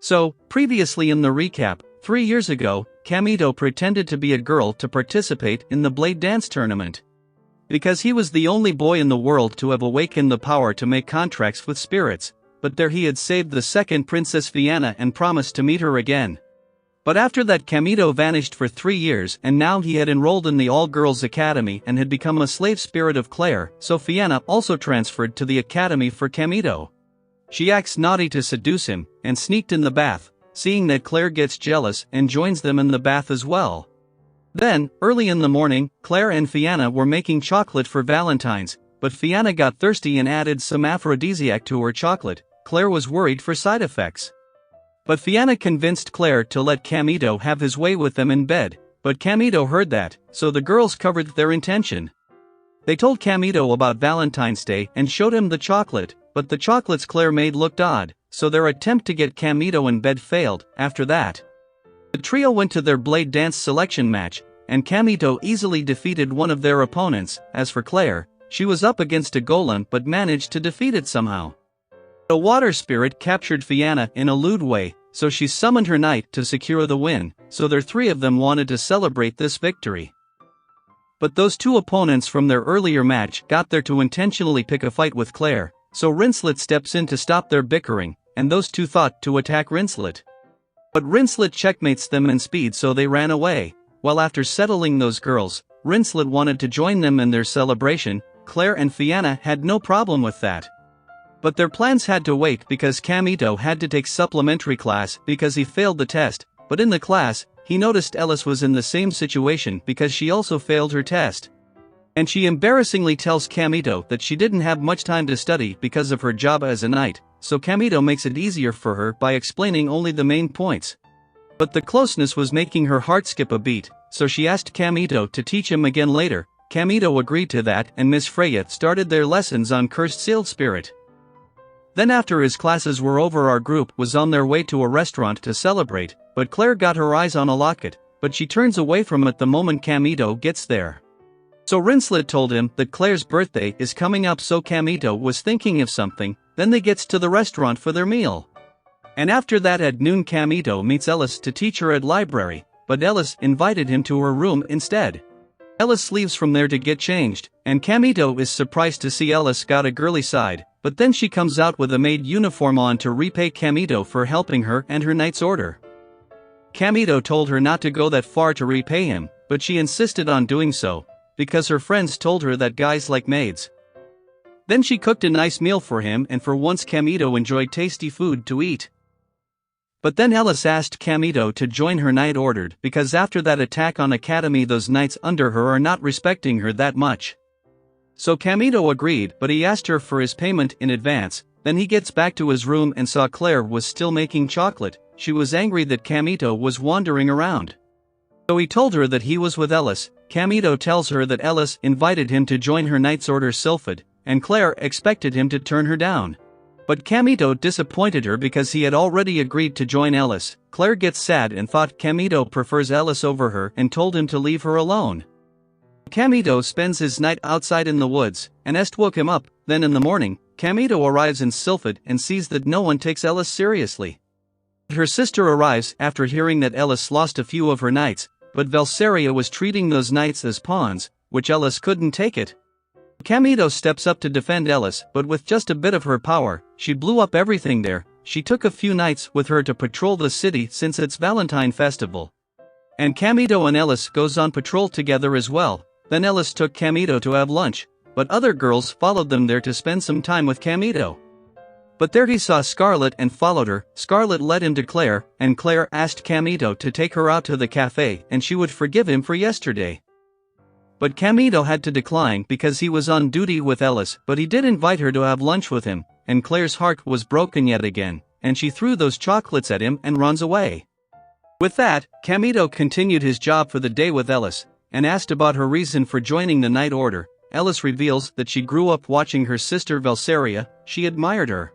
So, previously in the recap, 3 years ago, Kamito pretended to be a girl to participate in the Blade Dance tournament. Because he was the only boy in the world to have awakened the power to make contracts with spirits, but there he had saved the second Princess Fianna and promised to meet her again. But after that Kamito vanished for 3 years and now he had enrolled in the all-girls academy and had become a slave spirit of Claire, so Fianna also transferred to the academy for Kamito. She acts naughty to seduce him, and sneaked in the bath, seeing that Claire gets jealous and joins them in the bath as well. Then, early in the morning, Claire and Fianna were making chocolate for Valentine's, but Fianna got thirsty and added some aphrodisiac to her chocolate. Claire was worried for side effects. But Fianna convinced Claire to let Kamito have his way with them in bed, but Kamito heard that, so the girls covered their intention. They told Kamito about Valentine's Day and showed him the chocolate, but the chocolates Claire made looked odd, so their attempt to get Kamito in bed failed. After that, the trio went to their Blade Dance selection match, and Kamito easily defeated one of their opponents. As for Claire, she was up against a golem but managed to defeat it somehow. A water spirit captured Fianna in a lewd way, so she summoned her knight to secure the win, so their three of them wanted to celebrate this victory. But those two opponents from their earlier match got there to intentionally pick a fight with Claire, so Rincelet steps in to stop their bickering, and those two thought to attack Rincelet. But Rincelet checkmates them in speed, so they ran away. While after settling those girls, Rincelet wanted to join them in their celebration. Claire and Fianna had no problem with that. But their plans had to wait because Kamito had to take supplementary class because he failed the test, but in the class, he noticed Ellis was in the same situation because she also failed her test. And she embarrassingly tells Kamito that she didn't have much time to study because of her job as a knight, so Kamito makes it easier for her by explaining only the main points. But the closeness was making her heart skip a beat, so she asked Kamito to teach him again later. Kamito agreed to that and Miss Freya started their lessons on Cursed Sealed Spirit. Then after his classes were over, our group was on their way to a restaurant to celebrate, but Claire got her eyes on a locket, but she turns away from it the moment Kamito gets there. So Rincelet told him that Claire's birthday is coming up, so Kamito was thinking of something. Then they gets to the restaurant for their meal. And after that at noon Kamito meets Ellis to teach her at library, but Ellis invited him to her room instead. Ellis leaves from there to get changed, and Kamito is surprised to see Ellis got a girly side, but then she comes out with a maid uniform on to repay Kamito for helping her and her knight's order. Kamito told her not to go that far to repay him, but she insisted on doing so, because her friends told her that guys like maids. Then she cooked a nice meal for him, and for once Kamito enjoyed tasty food to eat. But then Ellis asked Kamito to join her knight ordered because after that attack on Academy those knights under her are not respecting her that much. So Kamito agreed, but he asked her for his payment in advance. Then he gets back to his room and saw Claire was still making chocolate. She was angry that Kamito was wandering around. So he told her that he was with Ellis. Kamito tells her that Ellis invited him to join her knight's order Sylphid, and Claire expected him to turn her down. But Kamito disappointed her because he had already agreed to join Ellis. Claire gets sad and thought Kamito prefers Ellis over her and told him to leave her alone. Kamito spends his night outside in the woods, and Est woke him up. Then in the morning, Kamito arrives in Sylphid and sees that no one takes Ellis seriously. Her sister arrives after hearing that Ellis lost a few of her knights, but Velsaria was treating those knights as pawns, which Ellis couldn't take it. Kamito steps up to defend Ellis, but with just a bit of her power, she blew up everything there. She took a few knights with her to patrol the city since it's Valentine Festival. And Kamito and Ellis goes on patrol together as well. Then Ellis took Kamito to have lunch, but other girls followed them there to spend some time with Kamito. But there he saw Scarlet and followed her. Scarlet led him to Claire, and Claire asked Kamito to take her out to the cafe and she would forgive him for yesterday. But Kamito had to decline because he was on duty with Ellis, but he did invite her to have lunch with him, and Claire's heart was broken yet again, and she threw those chocolates at him and runs away. With that, Kamito continued his job for the day with Ellis, and asked about her reason for joining the Knight Order. Ellis reveals that she grew up watching her sister Velsaria. She admired her.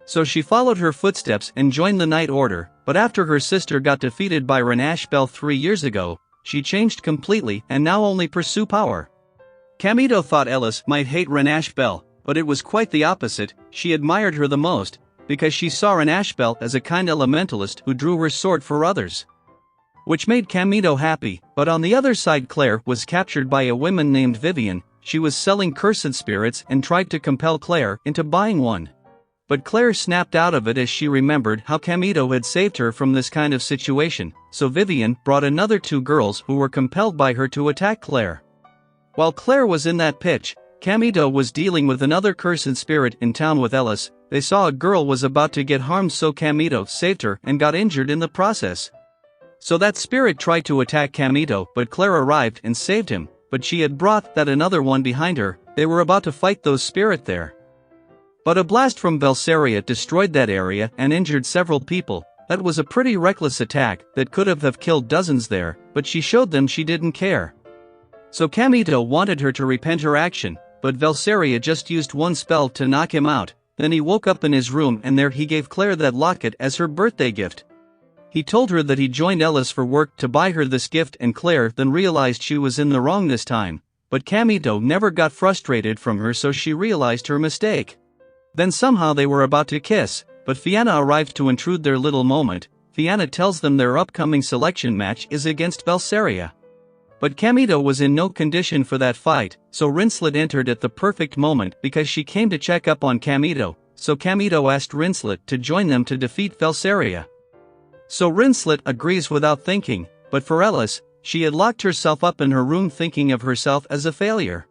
So she followed her footsteps and joined the Knight Order, but after her sister got defeated by Renash Bell 3 years ago, she changed completely and now only pursue power. Kamito thought Ellis might hate Renash Bell, but it was quite the opposite. She admired her the most, because she saw an ash belt as a kind elementalist who drew her sword for others. Which made Kamito happy, but on the other side Claire was captured by a woman named Vivian. She was selling cursed spirits and tried to compel Claire into buying one. But Claire snapped out of it as she remembered how Kamito had saved her from this kind of situation, so Vivian brought another 2 girls who were compelled by her to attack Claire. While Claire was in that pitch, Kamito was dealing with another cursed spirit in town with Ellis. They saw a girl was about to get harmed, so Kamito saved her and got injured in the process. So that spirit tried to attack Kamito, but Claire arrived and saved him, but she had brought that another one behind her. They were about to fight those spirit there. But a blast from Velsaria destroyed that area and injured several people. That was a pretty reckless attack that could have killed dozens there, but she showed them she didn't care. So Kamito wanted her to repent her action, but Velsaria just used one spell to knock him out. Then he woke up in his room and there he gave Claire that locket as her birthday gift. He told her that he joined Ellis for work to buy her this gift, and Claire then realized she was in the wrong this time. But Kamito never got frustrated from her, so she realized her mistake. Then somehow they were about to kiss, but Fianna arrived to intrude their little moment. Fianna tells them their upcoming selection match is against Velsaria. But Kamito was in no condition for that fight, so Rinslet entered at the perfect moment because she came to check up on Kamito, so Kamito asked Rinslet to join them to defeat Velsaria. So Rinslet agrees without thinking, but for Ellis, she had locked herself up in her room thinking of herself as a failure.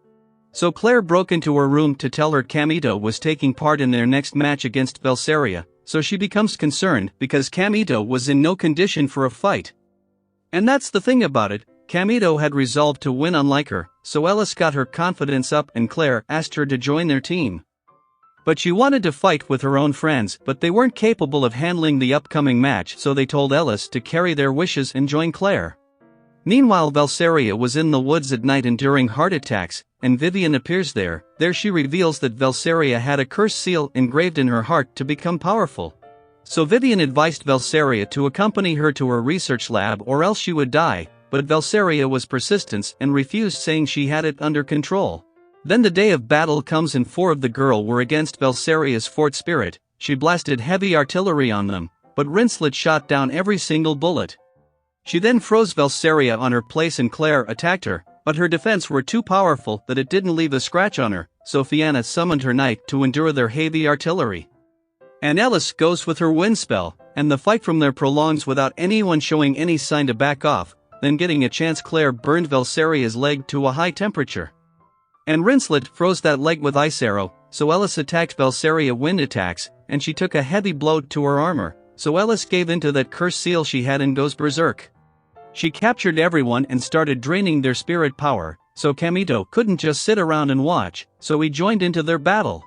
So Claire broke into her room to tell her Kamito was taking part in their next match against Velsaria, so she becomes concerned because Kamito was in no condition for a fight. And that's the thing about it. Kamito had resolved to win unlike her, so Ellis got her confidence up and Claire asked her to join their team. But she wanted to fight with her own friends, but they weren't capable of handling the upcoming match, so they told Ellis to carry their wishes and join Claire. Meanwhile, Velsaria was in the woods at night enduring heart attacks, and Vivian appears there. There she reveals that Velsaria had a curse seal engraved in her heart to become powerful. So Vivian advised Velsaria to accompany her to her research lab or else she would die. But Velsaria was persistent and refused, saying she had it under control. Then the day of battle comes and 4 of the girls were against Velsaria's fort spirit. She blasted heavy artillery on them, but Rinslet shot down every single bullet. She then froze Velsaria on her place and Claire attacked her, but her defense were too powerful that it didn't leave a scratch on her, so Fianna summoned her knight to endure their heavy artillery. And Ellis goes with her wind spell, and the fight from there prolongs without anyone showing any sign to back off. Then getting a chance, Claire burned Velsaria's leg to a high temperature. And Rinslet froze that leg with ice arrow, so Ellis attacked Velsaria wind attacks, and she took a heavy blow to her armor, so Ellis gave into that cursed seal she had and goes berserk. She captured everyone and started draining their spirit power, so Kamito couldn't just sit around and watch, so he joined into their battle.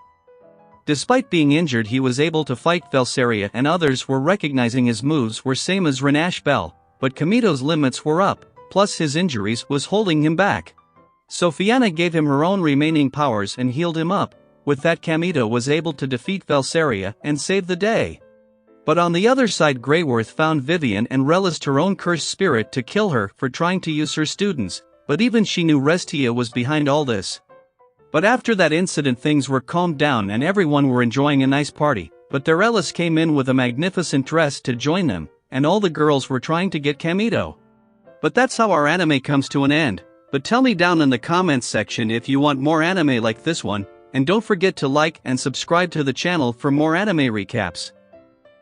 Despite being injured, he was able to fight Velsaria and others were recognizing his moves were same as Renash Bell. But Kamito's limits were up, plus his injuries was holding him back. So Fianna gave him her own remaining powers and healed him up. With that, Kamito was able to defeat Velsaria and save the day. But on the other side, Greyworth found Vivian and relished her own cursed spirit to kill her for trying to use her students, but even she knew Restia was behind all this. But after that incident, things were calmed down and everyone were enjoying a nice party, but their Ellis came in with a magnificent dress to join them. And all the girls were trying to get Kamito. But that's how our anime comes to an end. But tell me down in the comments section if you want more anime like this one, and don't forget to like and subscribe to the channel for more anime recaps.